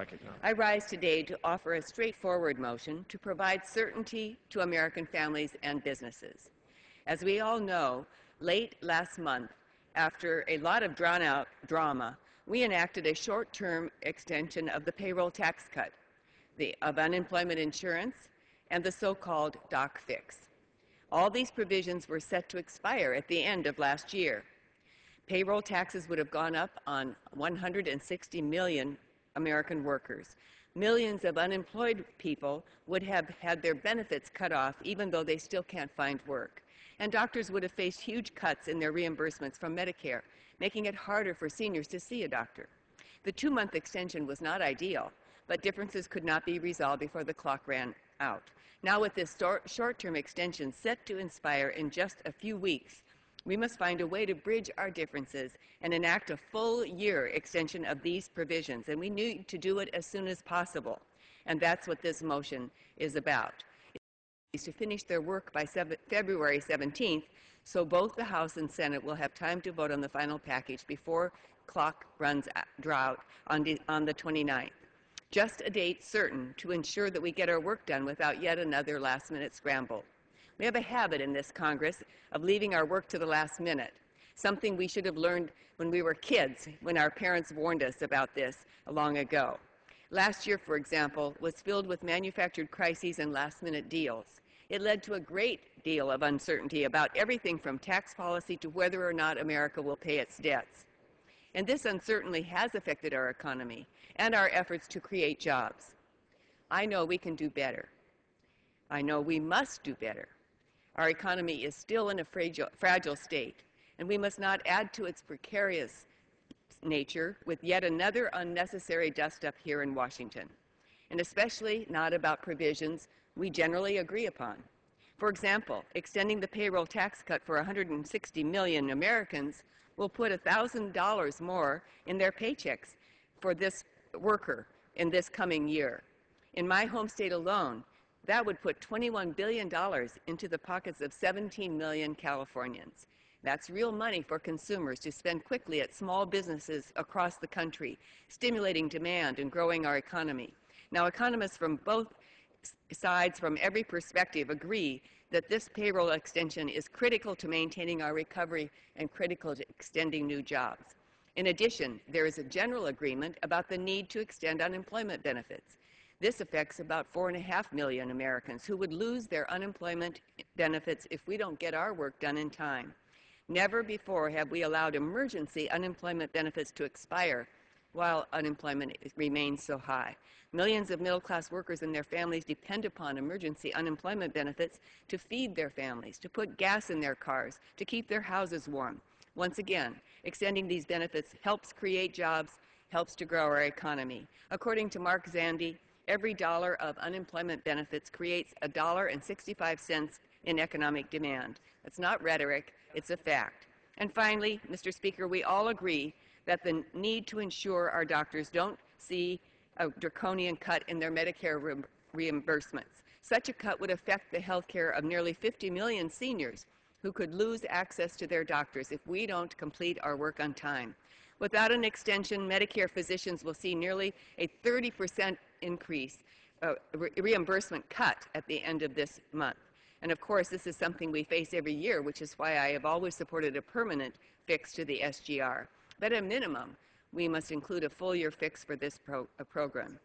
recognized. I rise today to offer a straightforward motion to provide certainty to American families and businesses. As we all know, late last month, after a lot of drawn-out drama, we enacted a short-term extension of the payroll tax cut, of unemployment insurance, and the so-called doc fix. All these provisions were set to expire at the end of last year. Payroll taxes would have gone up on 160 million American workers. Millions of unemployed people would have had their benefits cut off even though they still can't find work. And doctors would have faced huge cuts in their reimbursements from Medicare, making it harder for seniors to see a doctor. The 2-month extension was not ideal, but differences could not be resolved before the clock ran out. Now with this short-term extension set to expire in just a few weeks, we must find a way to bridge our differences and enact a full-year extension of these provisions, and we need to do it as soon as possible. And that's what this motion is about. Is to finish their work by February 17th, so both the House and Senate will have time to vote on the final package before clock runs out on the 29th. Just a date certain to ensure that we get our work done without yet another last-minute scramble. We have a habit in this Congress of leaving our work to the last minute, something we should have learned when we were kids, when our parents warned us about this long ago. Last year, for example, was filled with manufactured crises and last-minute deals. It led to a great deal of uncertainty about everything from tax policy to whether or not America will pay its debts. And this uncertainty has affected our economy and our efforts to create jobs. I know we can do better. I know we must do better. Our economy is still in a fragile state, and we must not add to its precarious nature with yet another unnecessary dust-up here in Washington, and especially not about provisions we generally agree upon. For example, extending the payroll tax cut for 160 million Americans will put $1,000 more in their paychecks for this worker in this coming year. In my home state alone, that would put $21 billion into the pockets of 17 million Californians. That's real money for consumers to spend quickly at small businesses across the country, stimulating demand and growing our economy. Now, economists from both sides, from every perspective, agree that this payroll extension is critical to maintaining our recovery and critical to extending new jobs. In addition, there is a general agreement about the need to extend unemployment benefits. This affects about 4.5 million Americans who would lose their unemployment benefits if we don't get our work done in time. Never before have we allowed emergency unemployment benefits to expire while unemployment remains so high. Millions of middle-class workers and their families depend upon emergency unemployment benefits to feed their families, to put gas in their cars, to keep their houses warm. Once again, extending these benefits helps create jobs, helps to grow our economy. According to Mark Zandi, every dollar of unemployment benefits creates $1.65 in economic demand. That's not rhetoric, it's a fact. And finally, Mr. Speaker, we all agree that the need to ensure our doctors don't see a draconian cut in their Medicare reimbursements. Such a cut would affect the health care of nearly 50 million seniors who could lose access to their doctors if we don't complete our work on time. Without an extension, Medicare physicians will see nearly a 30% increase, reimbursement cut at the end of this month. And of course, this is something we face every year, which is why I have always supported a permanent fix to the SGR. But at a minimum, we must include a full-year fix for this program.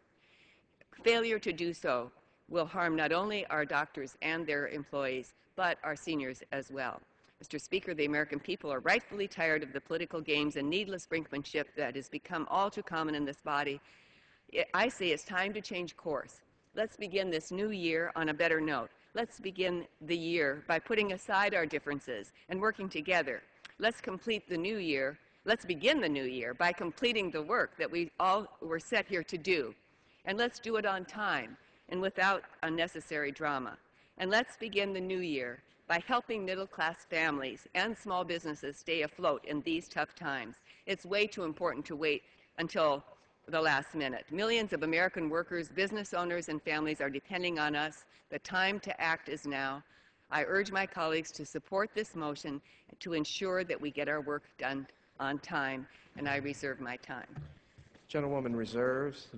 Failure to do so will harm not only our doctors and their employees, but our seniors as well. Mr. Speaker, the American people are rightfully tired of the political games and needless brinkmanship that has become all too common in this body. I say it's time to change course. Let's begin this new year on a better note. Let's begin the year by putting aside our differences and working together. Let's complete the new year. Let's begin the new year by completing the work that we all were set here to do. And let's do it on time and without unnecessary drama. And let's begin the new year by helping middle-class families and small businesses stay afloat in these tough times. It's way too important to wait until the last minute. Millions of American workers, business owners, and families are depending on us. The time to act is now. I urge my colleagues to support this motion to ensure that we get our work done on time, and I reserve my time. Gentlewoman reserves.